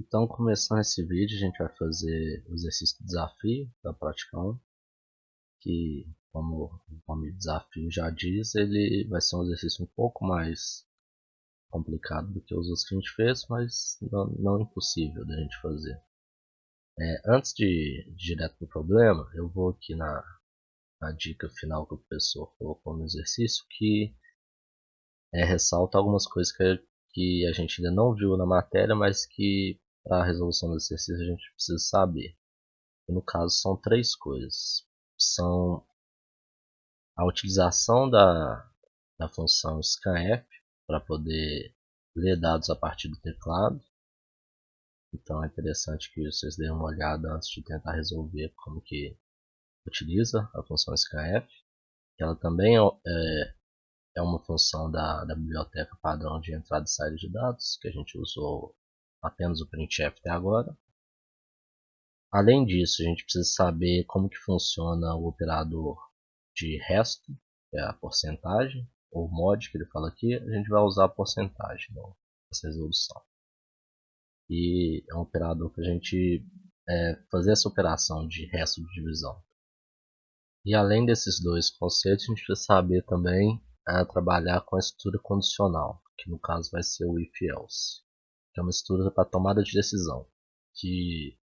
Então, começando esse vídeo, a gente vai fazer o exercício de desafio da prática 1, que, como o nome desafio já diz, ele vai ser um exercício um pouco mais complicado do que os outros que a gente fez, mas não impossível da gente fazer. Antes de ir direto para o problema, eu vou aqui na dica final que o professor colocou no exercício, que ressalta algumas coisas que a gente ainda não viu na matéria, mas que para a resolução do exercício a gente precisa saber. E no caso são três coisas. São a utilização da função scanf para poder ler dados a partir do teclado. Então é interessante que vocês deem uma olhada antes de tentar resolver como que utiliza a função scanf. Ela também é uma função da biblioteca padrão de entrada e saída de dados, que a gente usou apenas o printf até agora. Além disso, a gente precisa saber como que funciona o operador de resto, que é a porcentagem, ou mod que ele fala aqui, a gente vai usar a porcentagem nessa resolução. E é um operador para a gente fazer essa operação de resto de divisão. E além desses dois conceitos, a gente precisa saber também trabalhar com a estrutura condicional, que no caso vai ser o if-else, que é uma estrutura para tomada de decisão, que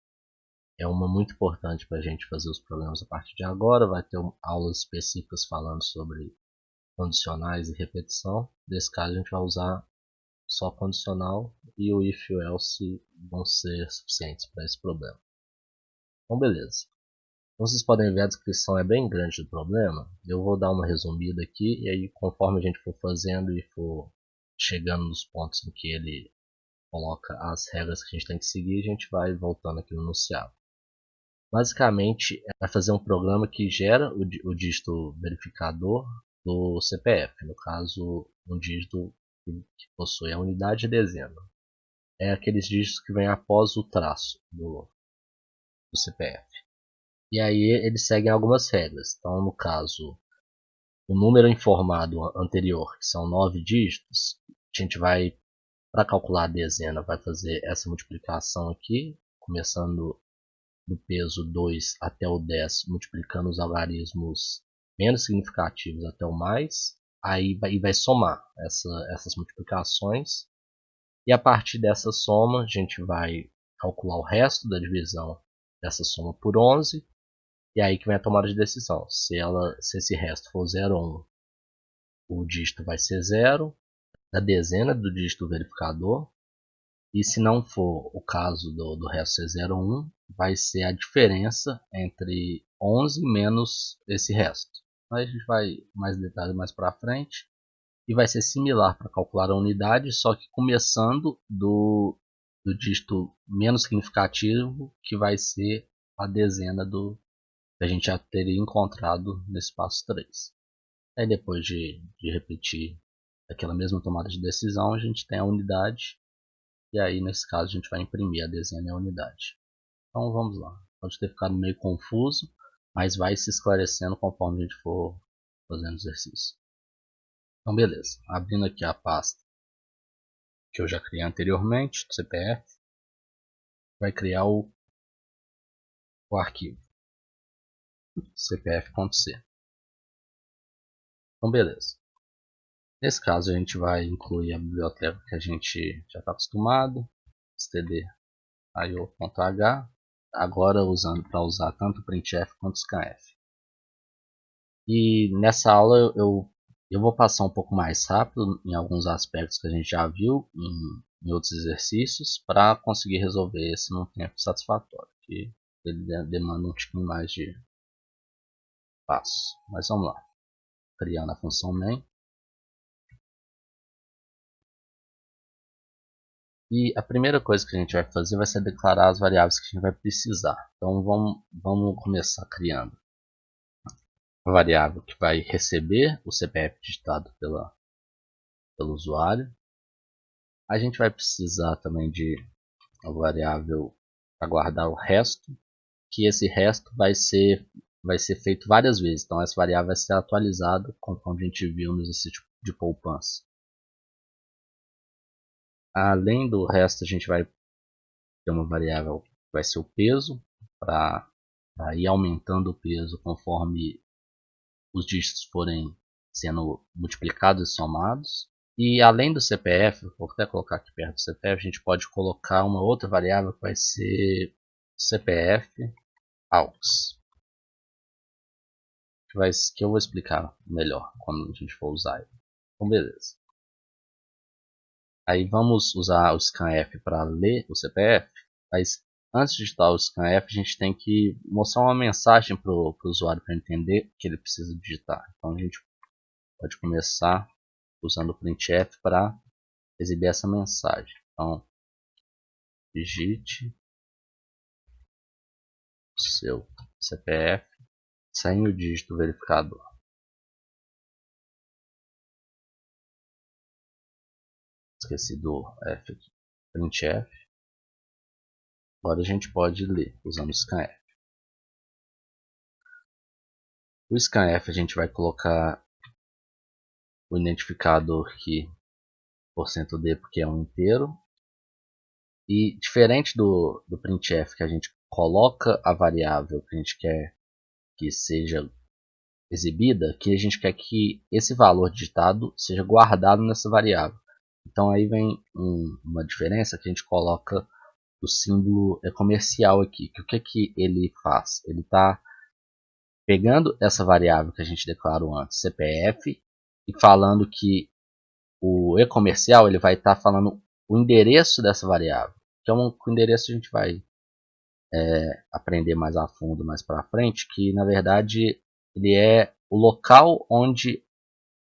é uma muito importante para a gente fazer os problemas a partir de agora. Vai ter aulas específicas falando sobre condicionais e repetição. Nesse caso a gente vai usar só condicional e o if e o else vão ser suficientes para esse problema. Então beleza. Como vocês podem ver, a descrição é bem grande do problema. Eu vou dar uma resumida aqui e aí conforme a gente for fazendo e for chegando nos pontos em que ele coloca as regras que a gente tem que seguir, a gente vai voltando aqui no enunciado. Basicamente, é fazer um programa que gera o dígito verificador do CPF, no caso, um dígito que possui a unidade e dezena. É aqueles dígitos que vêm após o traço do CPF. E aí eles seguem algumas regras. Então, no caso, o número informado anterior, que são 9 dígitos, a gente vai, para calcular a dezena, vai fazer essa multiplicação aqui, começando do peso 2 até o 10, multiplicando os algarismos menos significativos até o mais, aí vai somar essas multiplicações, e a partir dessa soma a gente vai calcular o resto da divisão dessa soma por 11, e aí que vem a tomada de decisão. Se esse resto for 0 ou 1, o dígito vai ser 0, a dezena do dígito verificador, e se não for o caso do resto ser 0 ou 1, vai ser a diferença entre 11 menos esse resto. Aí a gente vai mais detalhe mais para frente. E vai ser similar para calcular a unidade, só que começando do dígito menos significativo, que vai ser a dezena que a gente já teria encontrado nesse passo 3. Aí depois de repetir aquela mesma tomada de decisão, a gente tem a unidade. E aí, nesse caso, a gente vai imprimir a dezena e a unidade. Então, vamos lá. Pode ter ficado meio confuso, mas vai se esclarecendo conforme a gente for fazendo o exercício. Então, beleza. Abrindo aqui a pasta que eu já criei anteriormente, do CPF, vai criar o arquivo cpf.c. Então, beleza. Nesse caso, a gente vai incluir a biblioteca que a gente já está acostumado, stdio.h, agora usando para usar tanto o printf quanto o scanf. E nessa aula eu vou passar um pouco mais rápido em alguns aspectos que a gente já viu em outros exercícios para conseguir resolver esse num tempo satisfatório, que ele demanda um pouquinho mais de passo. Mas vamos lá. Criando a função main. E a primeira coisa que a gente vai fazer vai ser declarar as variáveis que a gente vai precisar. Então vamos começar criando a variável que vai receber o CPF digitado pelo usuário. A gente vai precisar também de uma variável para guardar o resto, que esse resto vai ser feito várias vezes. Então essa variável vai ser atualizada conforme a gente viu no exercício de poupança. Além do resto, a gente vai ter uma variável que vai ser o peso, para ir aumentando o peso conforme os dígitos forem sendo multiplicados e somados. E além do CPF, vou até colocar aqui perto do CPF, a gente pode colocar uma outra variável que vai ser CPF AUX, que eu vou explicar melhor quando a gente for usar ele. Então beleza. Aí vamos usar o scanf para ler o CPF, mas antes de digitar o scanf a gente tem que mostrar uma mensagem para o usuário para entender que ele precisa digitar. Então a gente pode começar usando o printf para exibir essa mensagem. Então, digite o seu CPF sem o dígito verificador. Esqueci do F aqui. Printf. Agora a gente pode ler usando o scanf. O scanf a gente vai colocar o identificador aqui %d porque é um inteiro. E diferente do printf que a gente coloca a variável que a gente quer que seja exibida, que a gente quer que esse valor digitado seja guardado nessa variável. Então aí vem uma diferença que a gente coloca o símbolo comercial aqui. Que o que ele faz? Ele está pegando essa variável que a gente declarou antes, CPF, e falando que o e-comercial ele vai estar falando o endereço dessa variável. Que é o endereço a gente vai aprender mais a fundo mais para frente, que na verdade ele é o local onde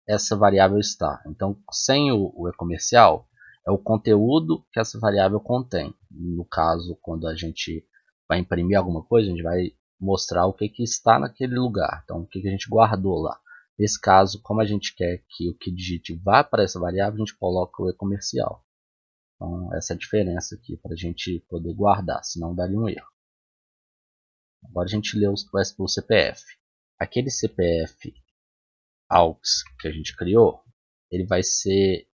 essa variável está. Então, sem o e-comercial, é o conteúdo que essa variável contém. No caso, quando a gente vai imprimir alguma coisa, a gente vai mostrar o que está naquele lugar. Então, o que a gente guardou lá. Nesse caso, como a gente quer que o que digite vá para essa variável, a gente coloca o e-comercial. Então, essa é a diferença aqui para a gente poder guardar, senão daria um erro. Agora a gente lê o CPF. Aquele CPF AUX que a gente criou, ele vai ser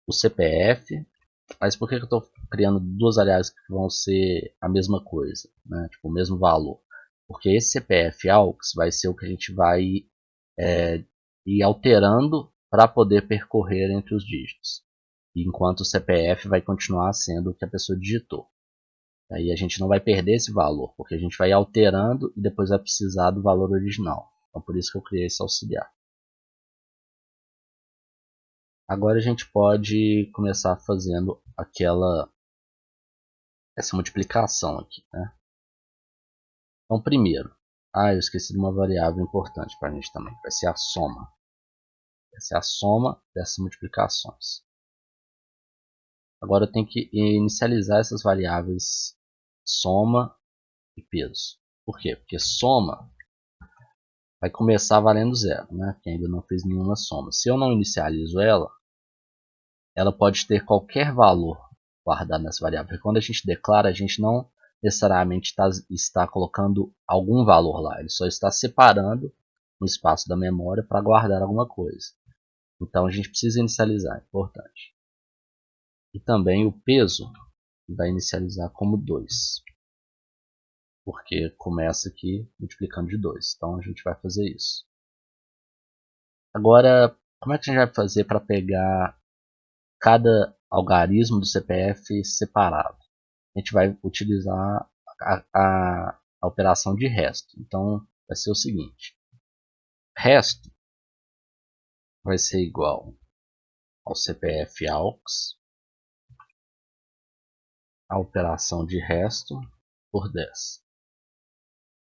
o CPF, mas por que eu estou criando duas variáveis que vão ser a mesma coisa, né? Tipo, o mesmo valor? Porque esse CPF AUX vai ser o que a gente vai ir alterando para poder percorrer entre os dígitos, enquanto o CPF vai continuar sendo o que a pessoa digitou. Aí a gente não vai perder esse valor, porque a gente vai alterando e depois vai precisar do valor original. Então por isso que eu criei esse auxiliar. Agora a gente pode começar fazendo essa multiplicação aqui, né? Então primeiro, eu esqueci de uma variável importante para a gente também, que vai ser a soma. Vai ser a soma dessas multiplicações. Agora eu tenho que inicializar essas variáveis soma e peso. Por quê? Porque soma vai começar valendo zero, né? Porque ainda não fez nenhuma soma. Se eu não inicializo ela pode ter qualquer valor guardado nessa variável. Porque quando a gente declara, a gente não necessariamente está colocando algum valor lá. Ele só está separando um espaço da memória para guardar alguma coisa. Então a gente precisa inicializar, é importante. E também o peso vai inicializar como 2. Porque começa aqui multiplicando de 2. Então a gente vai fazer isso. Agora, como é que a gente vai fazer para pegar cada algarismo do CPF separado? A gente vai utilizar a operação de resto. Então vai ser o seguinte: resto vai ser igual ao CPF AUX, a operação de resto por 10.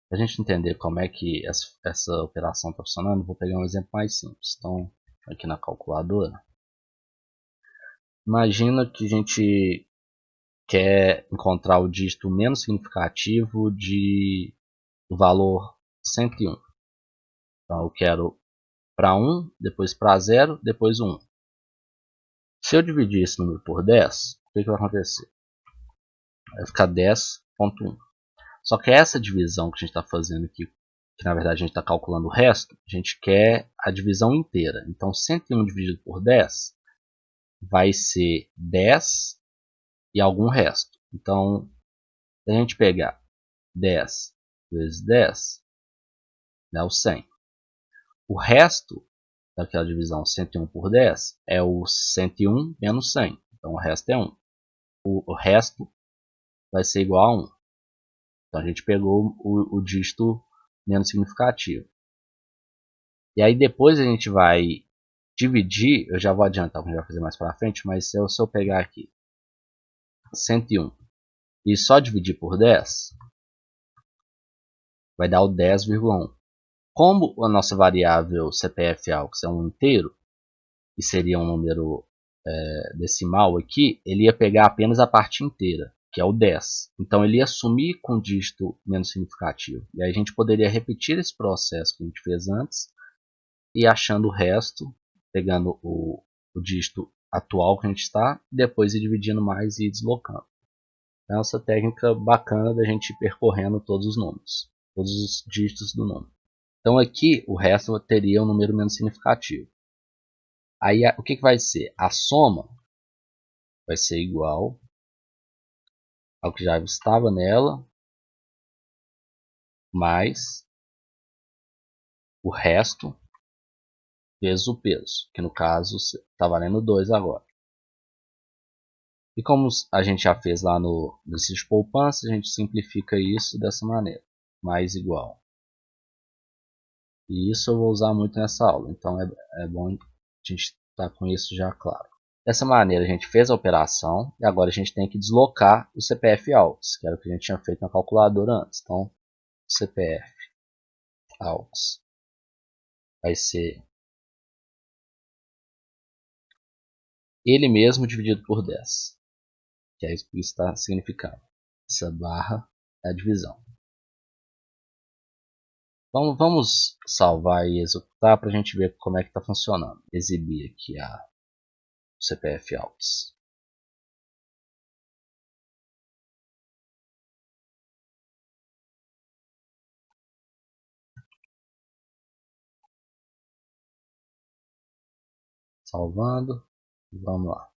Para a gente entender como é que essa operação está funcionando, vou pegar um exemplo mais simples. Então, aqui na calculadora, imagina que a gente quer encontrar o dígito menos significativo do valor 101. Então eu quero para 1, depois para 0, depois 1. Se eu dividir esse número por 10, o que vai acontecer? Vai ficar 10.1. Só que essa divisão que a gente está fazendo aqui, que na verdade a gente está calculando o resto, a gente quer a divisão inteira. Então 101 dividido por 10 vai ser 10 e algum resto. Então, se a gente pegar 10 vezes 10, dá o 100. O resto daquela divisão 101 por 10 é o 101 menos 100. Então, o resto é 1. O resto vai ser igual a 1. Então, a gente pegou o dígito menos significativo. E aí, depois a gente vai dividir. Eu já vou adiantar o que a gente vai fazer mais para frente, mas se eu pegar aqui 101 e só dividir por 10, vai dar o 10,1. Como a nossa variável CPF AUX é um inteiro, e seria um número decimal aqui, ele ia pegar apenas a parte inteira, que é o 10. Então ele ia sumir com o dígito menos significativo. E aí a gente poderia repetir esse processo que a gente fez antes, e achando o resto, pegando o dígito atual que a gente está, e depois ir dividindo mais e ir deslocando. Então, essa técnica bacana da gente ir percorrendo todos os números, todos os dígitos do número. Então aqui o resto teria um número menos significativo. Aí o que vai ser? A soma vai ser igual ao que já estava nela, mais o resto vezes o peso, que no caso está valendo 2 agora. E como a gente já fez lá no exercício de poupança, a gente simplifica isso dessa maneira, mais igual. E isso eu vou usar muito nessa aula, então é bom a gente estar com isso já claro. Dessa maneira a gente fez a operação e agora a gente tem que deslocar o CPF AUX, que era o que a gente tinha feito na calculadora antes. Então, CPF AUX vai ser ele mesmo dividido por 10, que é isso que está significando. Essa barra é a divisão. Então vamos salvar e executar para a gente ver como é que está funcionando. Exibir aqui a CPF AUX. Salvando. Vamos lá.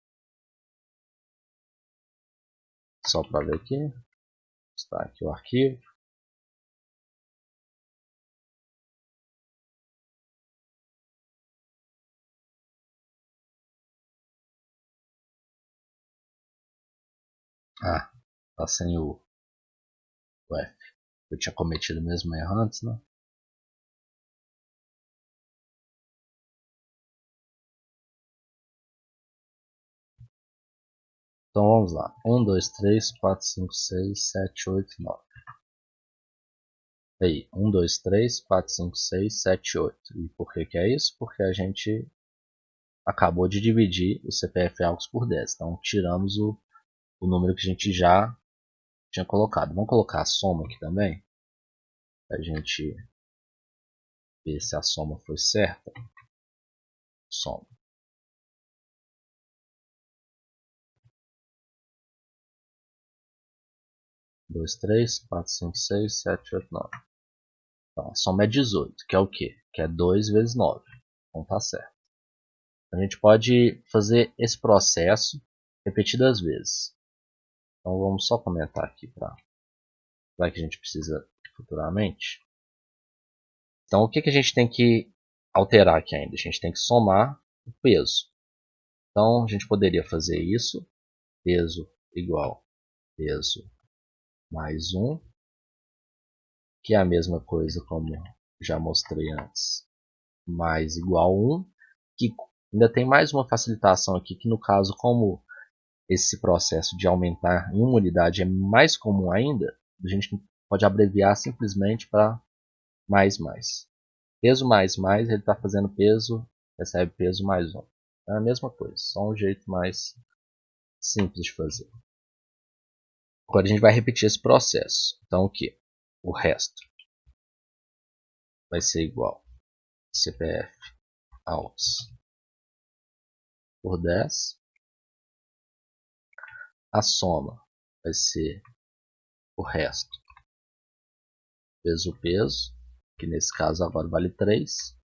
Só para ver aqui. Está aqui o arquivo. Ah, tá sem o F. Eu tinha cometido o mesmo erro antes, né? Então vamos lá. 1, 2, 3, 4, 5, 6, 7, 8, 9. Aí, 1, 2, 3, 4, 5, 6, 7, 8. E por que é isso? Porque a gente acabou de dividir o CPF AUX por 10. Então tiramos o número que a gente já tinha colocado. Vamos colocar a soma aqui também, para a gente ver se a soma foi certa. Soma. Dois, 3, 4, 5, 6, 7, 8, 9. Então a soma é 18, que é o quê? Que é 2 vezes 9. Então tá certo. A gente pode fazer esse processo repetidas vezes. Então vamos só comentar aqui para que a gente precisa futuramente. Então o que a gente tem que alterar aqui ainda? A gente tem que somar o peso. Então a gente poderia fazer isso. Peso igual peso mais 1, que é a mesma coisa como já mostrei antes, mais igual a 1, que ainda tem mais uma facilitação aqui, que no caso, como esse processo de aumentar em uma unidade é mais comum ainda, a gente pode abreviar simplesmente para mais. Peso mais, ele está fazendo peso, recebe peso mais 1. É a mesma coisa, só um jeito mais simples de fazer. Agora a gente vai repetir esse processo. Então o que? O resto vai ser igual a CPF AUX por 10. A soma vai ser o resto vezes o peso, que nesse caso agora vale 3.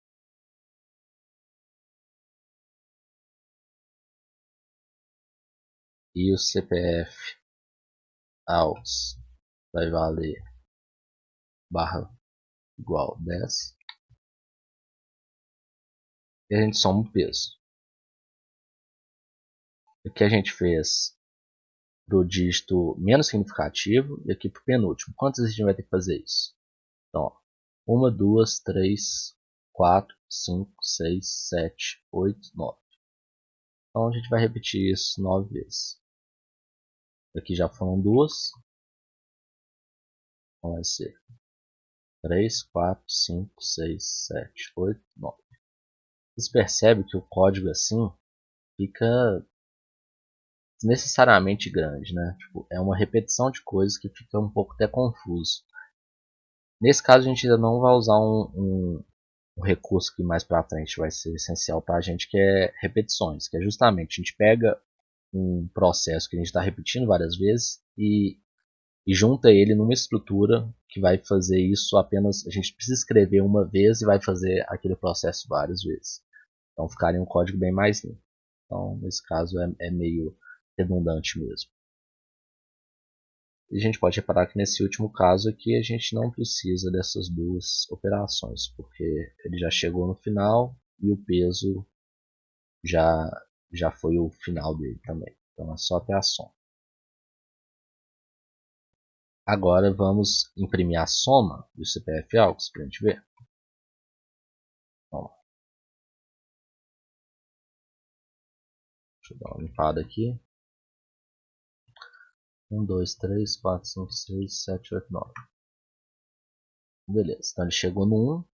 E o CPF aux vai valer barra igual 10. E a gente soma o peso. Aqui a gente fez para o dígito menos significativo e aqui para o penúltimo. Quantas vezes a gente vai ter que fazer isso? Então, 1, 2, 3, 4, 5, 6, 7, 8, 9. Então a gente vai repetir isso 9 vezes. Aqui já foram 2. Então vai ser 3, 4, 5, 6, 7, 8, 9. Vocês percebem que o código assim fica desnecessariamente grande, né? Tipo, é uma repetição de coisas que fica um pouco até confuso. Nesse caso a gente ainda não vai usar um recurso que mais para frente vai ser essencial para a gente, que é repetições, que é justamente a gente pega um processo que a gente está repetindo várias vezes e junta ele numa estrutura que vai fazer isso apenas, a gente precisa escrever uma vez e vai fazer aquele processo várias vezes. Então ficaria um código bem mais limpo. Então nesse caso é meio redundante mesmo. E a gente pode reparar que nesse último caso aqui a gente não precisa dessas duas operações, porque ele já chegou no final e o peso já foi o final dele também. Então é só até a soma. Agora vamos imprimir a soma do CPF AUX para a gente ver. Vamos lá. Deixa eu dar uma limpada aqui. 1, 2, 3, 4, 5, 6, 7, 8, 9. Beleza, então ele chegou no 1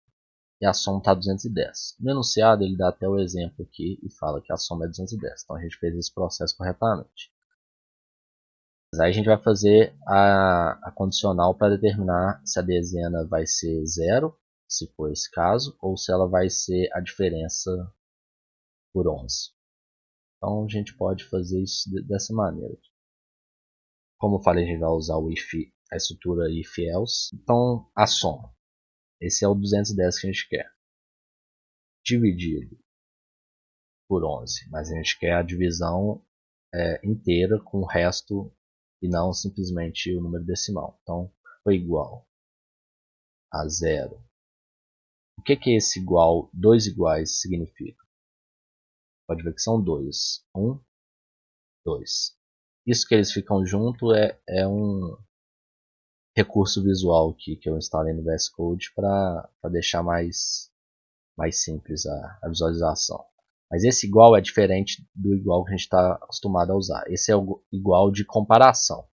e a soma está 210. No enunciado ele dá até o exemplo aqui e fala que a soma é 210. Então a gente fez esse processo corretamente. Mas aí a gente vai fazer a condicional para determinar se a dezena vai ser 0, se for esse caso, ou se ela vai ser a diferença por 11. Então a gente pode fazer isso dessa maneira. Como eu falei, a gente vai usar o if, a estrutura if else. Então a soma. Esse é o 210 que a gente quer. Dividido por 11. Mas a gente quer a divisão inteira com o resto e não simplesmente o número decimal. Então foi igual a 0. O que é esse igual? 2 iguais significa? Pode ver que são 2. 1, 2. Isso que eles ficam junto é um recurso visual aqui que eu instalei no VS Code para deixar mais simples a visualização. Mas esse igual é diferente do igual que a gente está acostumado a usar. Esse é o igual de comparação.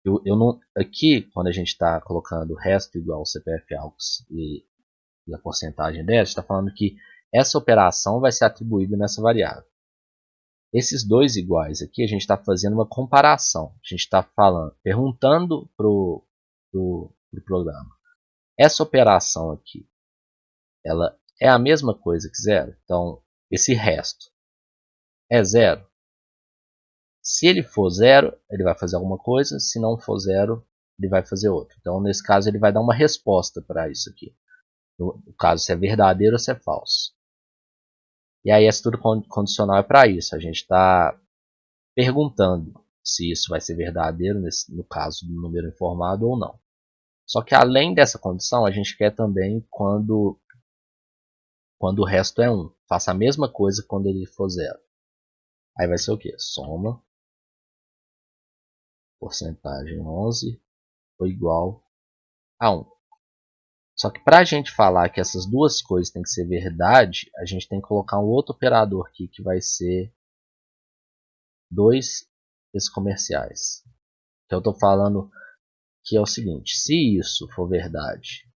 Eu não, aqui, quando a gente está colocando o resto igual ao CPF AUX e a porcentagem dela, está falando que essa operação vai ser atribuída nessa variável. Esses dois iguais aqui, a gente está fazendo uma comparação. A gente está perguntando para o programa. Essa operação aqui, ela é a mesma coisa que zero? Então, esse resto é zero? Se ele for zero, ele vai fazer alguma coisa. Se não for zero, ele vai fazer outra. Então, nesse caso, ele vai dar uma resposta para isso aqui. No caso, se é verdadeiro ou se é falso. E aí, esse tudo condicional é para isso. A gente está perguntando se isso vai ser verdadeiro, no caso do número informado ou não. Só que além dessa condição, a gente quer também quando o resto é 1. Faça a mesma coisa quando ele for 0. Aí vai ser o que? Soma porcentagem 11 ou igual a 1. Só que para a gente falar que essas duas coisas têm que ser verdade, a gente tem que colocar um outro operador aqui que vai ser 2 exponenciais. Que eu estou falando que é o seguinte: se isso for verdade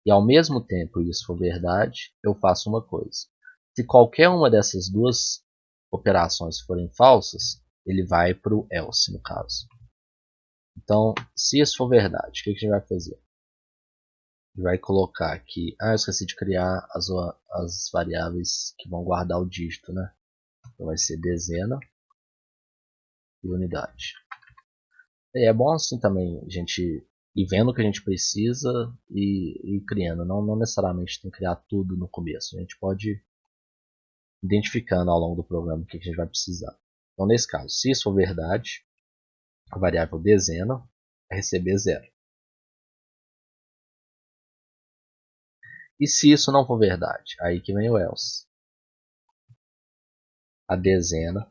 e ao mesmo tempo isso for verdade, eu faço uma coisa. Se qualquer uma dessas duas operações forem falsas, ele vai para o else no caso. Então, se isso for verdade, o que a gente vai fazer? A gente vai colocar aqui, eu esqueci de criar as variáveis que vão guardar o dígito, né? Então vai ser dezena e unidade. E é bom assim também a gente ir vendo o que a gente precisa e ir criando. Não necessariamente tem que criar tudo no começo. A gente pode ir identificando ao longo do programa o que a gente vai precisar. Então nesse caso, se isso for verdade, a variável dezena vai receber 0. E se isso não for verdade? Aí que vem o else. A dezena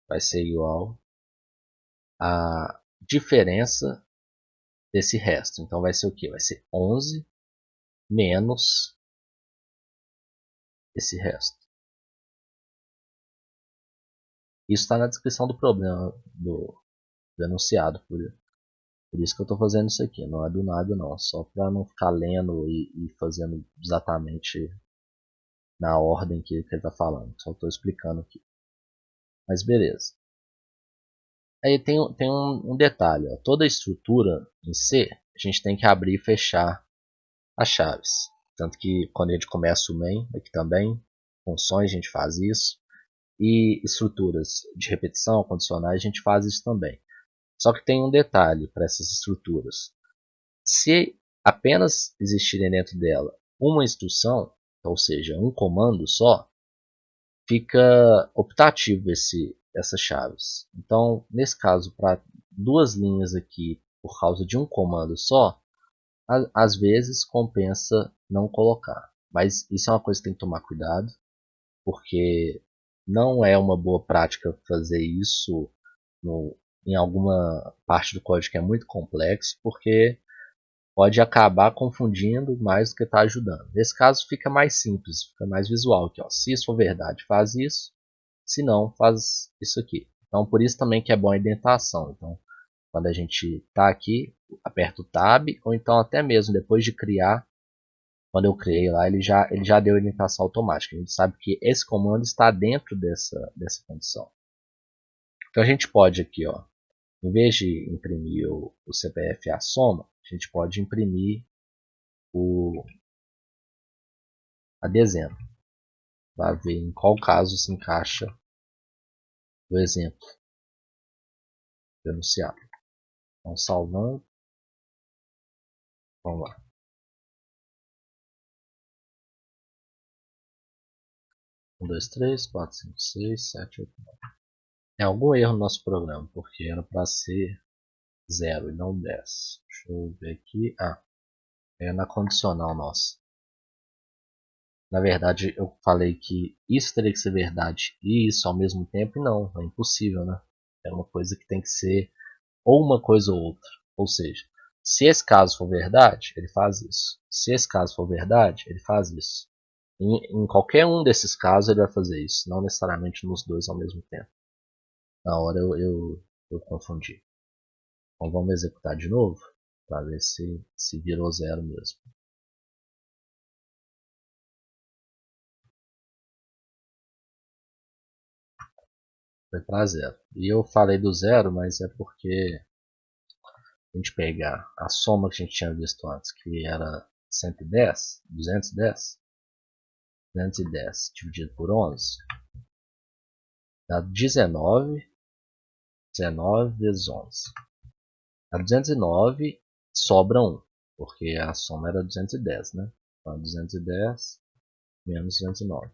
vai ser igual à diferença desse resto. Então vai ser o quê? Vai ser 11 menos esse resto. Isso está na descrição do problema, do enunciado. Por isso que eu estou fazendo isso aqui. Não é do nada não. Só para não ficar lendo e fazendo exatamente na ordem que ele está falando. Só estou explicando aqui. Mas beleza. Aí tem um detalhe. Ó. Toda a estrutura em C, a gente tem que abrir e fechar as chaves. Tanto que quando a gente começa o main, aqui também, funções a gente faz isso. E estruturas de repetição, condicionais, a gente faz isso também. Só que tem um detalhe para essas estruturas. Se apenas existirem dentro dela uma instrução, ou seja, um comando só, fica optativo essas chaves. Então, nesse caso, para duas linhas aqui, por causa de um comando só, às vezes compensa não colocar. Mas isso é uma coisa que tem que tomar cuidado, porque não é uma boa prática fazer isso em alguma parte do código que é muito complexo, porque pode acabar confundindo mais do que está ajudando. Nesse caso fica mais simples, fica mais visual aqui, ó. Se isso for verdade, faz isso. Se não, faz isso aqui. Então por isso também que é bom a indentação. Então quando a gente está aqui, aperta o Tab, ou então até mesmo depois de criar, quando eu criei lá, ele já deu a indentação automática. A gente sabe que esse comando está dentro dessa condição. Então a gente pode aqui, ó, em vez de imprimir o CPF e a soma, a gente pode imprimir a dezena. Para ver em qual caso se encaixa o exemplo enunciado. Então salvando, vamos lá. 1, 2, 3, 4, 5, 6, 7, 8, 9. É algum erro no nosso programa, porque era para ser 0 e não 10. Deixa eu ver aqui. É na condicional nossa. Na verdade, eu falei que isso teria que ser verdade e isso ao mesmo tempo, e não, é impossível, né? É uma coisa que tem que ser ou uma coisa ou outra. Ou seja, se esse caso for verdade, ele faz isso. Se esse caso for verdade, ele faz isso. Em qualquer um desses casos ele vai fazer isso, não necessariamente nos dois ao mesmo tempo. Na hora eu confundi. Então vamos executar de novo, para ver se virou 0 mesmo. Foi para 0. E eu falei do 0, mas é porque a gente pegar a soma que a gente tinha visto antes, que era 110, 210, 210 dividido por 11, dá 19, 19 vezes 11. A 209 sobra 1, porque a soma era 210, né? Então 210 menos 209.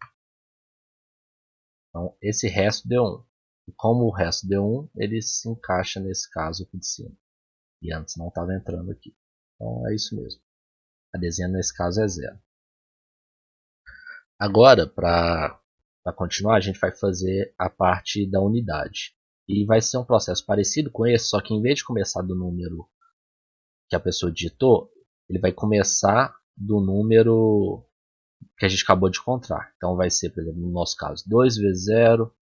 Então esse resto deu 1. E como o resto deu 1, ele se encaixa nesse caso aqui de cima. E antes não estava entrando aqui. Então é isso mesmo. A dezena nesse caso é 0. Agora, para continuar, a gente vai fazer a parte da unidade. E vai ser um processo parecido com esse, só que em vez de começar do número que a pessoa digitou, ele vai começar do número que a gente acabou de encontrar. Então vai ser, por exemplo, no nosso caso, 2 vezes 0,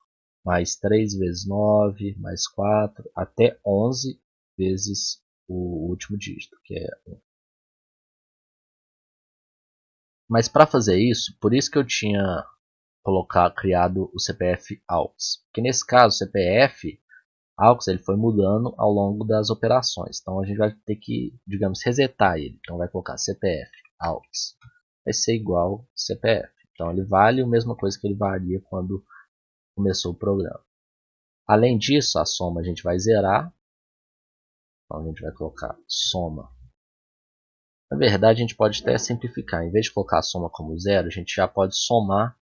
mais 3 vezes 9, mais 4, até 11 vezes o último dígito, que é 1. Mas para fazer isso, por isso que eu tinha criado o CPF AUX. Porque nesse caso, o CPF AUX ele foi mudando ao longo das operações. Então a gente vai ter que, digamos, resetar ele. Então vai colocar CPF AUX. Vai ser igual CPF. Então ele vale a mesma coisa que ele valia quando começou o programa. Além disso, a soma a gente vai zerar. Então a gente vai colocar soma. Na verdade, a gente pode até simplificar. Em vez de colocar a soma como zero, a gente já pode somar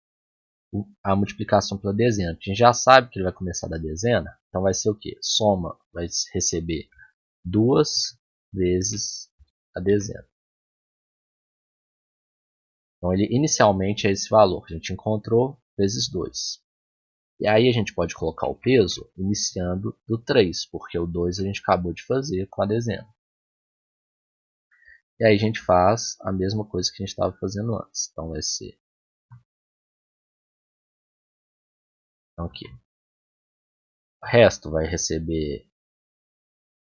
a multiplicação pela dezena. A gente já sabe que ele vai começar da dezena, então vai ser o quê? Soma vai receber 2 vezes a dezena. Então ele inicialmente é esse valor que a gente encontrou vezes 2. E aí a gente pode colocar o peso iniciando do 3, porque o 2 a gente acabou de fazer com a dezena. E aí a gente faz a mesma coisa que a gente estava fazendo antes. Então vai ser... Então aqui. O resto vai receber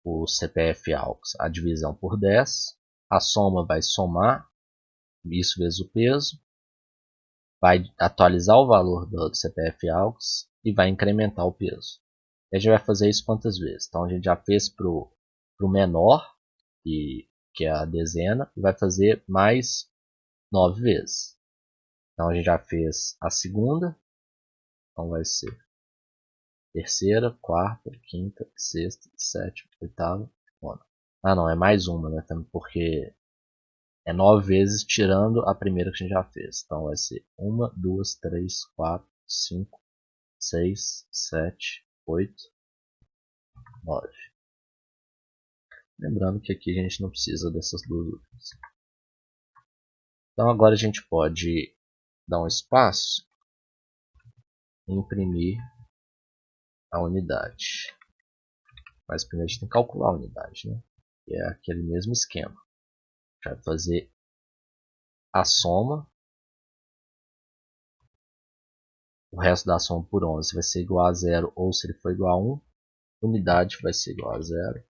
o CPF AUX, a divisão por 10. A soma vai somar isso vezes o peso. Vai atualizar o valor do CPF AUX e vai incrementar o peso. E a gente vai fazer isso quantas vezes? Então a gente já fez para o menor, que é a dezena, e vai fazer mais 9 vezes. Então a gente já fez a segunda, então vai ser terceira, quarta, quinta, sexta, sétima, oitava, nona. Ah não, é mais uma, né? Porque é 9 vezes tirando a primeira que a gente já fez. Então vai ser 1, 2, 3, 4, 5, 6, 7, 8, 9. Lembrando que aqui a gente não precisa dessas duas últimas. Então agora a gente pode dar um espaço e imprimir a unidade. Mas primeiro a gente tem que calcular a unidade, né? Que é aquele mesmo esquema. A gente vai fazer a soma. O resto da soma por 11 vai ser igual a 0, ou se ele for igual a 1, unidade vai ser igual a 0.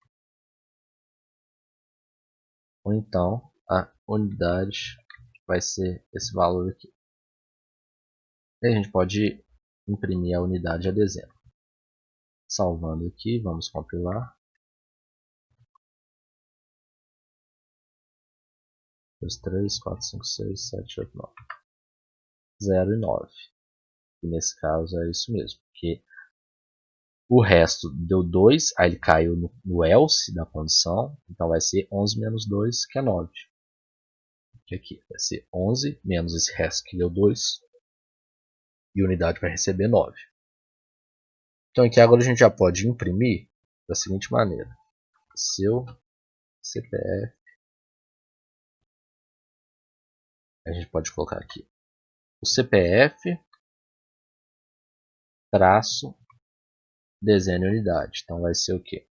Ou então a unidade vai ser esse valor aqui. E a gente pode imprimir a unidade a dezena. Salvando aqui, vamos compilar. 2, 3, 4, 5, 6, 7, 8, 9. 0 e 9. E nesse caso é isso mesmo, porque o resto deu 2, aí ele caiu no else da condição, então vai ser 11 menos 2, que é 9. Que aqui vai ser 11 menos esse resto que deu 2, e a unidade vai receber 9. Então aqui agora a gente já pode imprimir da seguinte maneira. Seu CPF, a gente pode colocar aqui o CPF traço dezena e unidade. Então vai ser o quê?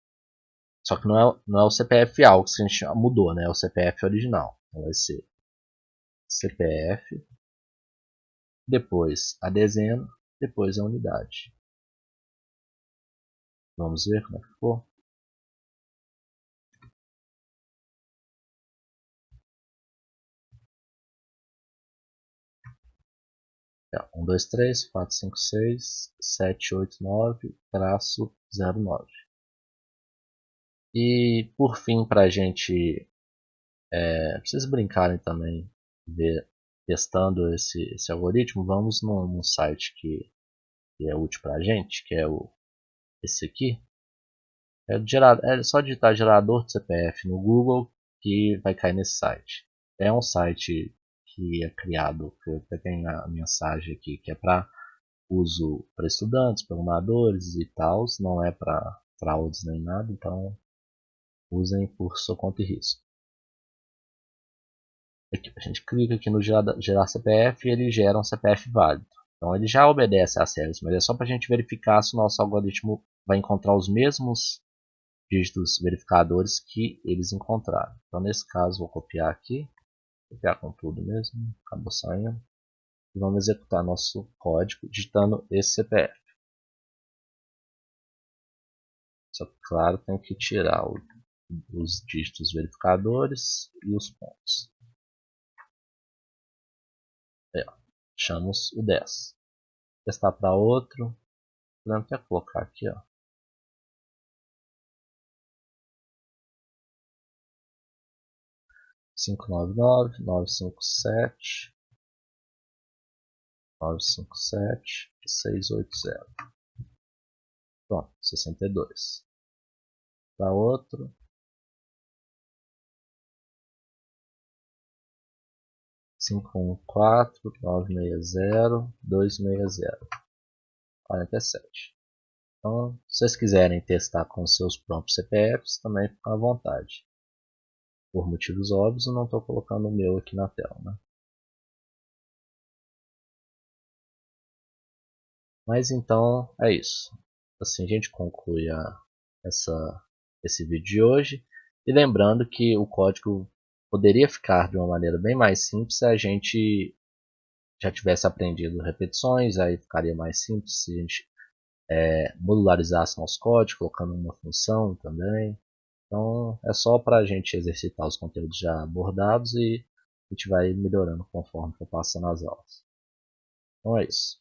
Só que não é o CPF AUX que a gente mudou, né? É o CPF original. Então vai ser CPF, depois a dezena, depois a unidade. Vamos ver como é que ficou. Então, 1, 2, 3, 4, 5, 6, 7, 8, 9, traço 09. E por fim, para a gente vocês brincarem também, testando esse algoritmo, vamos num site que é útil para a gente, que é esse aqui. É só digitar gerador de CPF no Google que vai cair nesse site. É um site que é criado, que até tem a mensagem aqui, que é para uso para estudantes, programadores e tal, não é para fraudes nem nada, então usem por sua conta e risco. Aqui, a gente clica aqui no gerar CPF e ele gera um CPF válido. Então ele já obedece às regras, mas é só para a gente verificar se o nosso algoritmo vai encontrar os mesmos dígitos verificadores que eles encontraram. Então nesse caso vou copiar aqui, copiar com tudo mesmo, acabou saindo. E vamos executar nosso código digitando esse CPF. Só que claro tem que tirar os dígitos verificadores e os pontos. Achamos o 10. Testar para outro. Não quer colocar aqui, ó. 599, 957, 957, 680. Pronto, 62. Para outro. 514-960-260 47. Então, se vocês quiserem testar com seus próprios CPFs, também fica à vontade. Por motivos óbvios, eu não estou colocando o meu aqui na tela, né? Mas então é isso. Assim a gente conclui esse vídeo de hoje. E lembrando que o código poderia ficar de uma maneira bem mais simples se a gente já tivesse aprendido repetições, aí ficaria mais simples se a gente modularizasse nosso código, colocando uma função também. Então é só para a gente exercitar os conteúdos já abordados e a gente vai melhorando conforme for passando as aulas. Então é isso.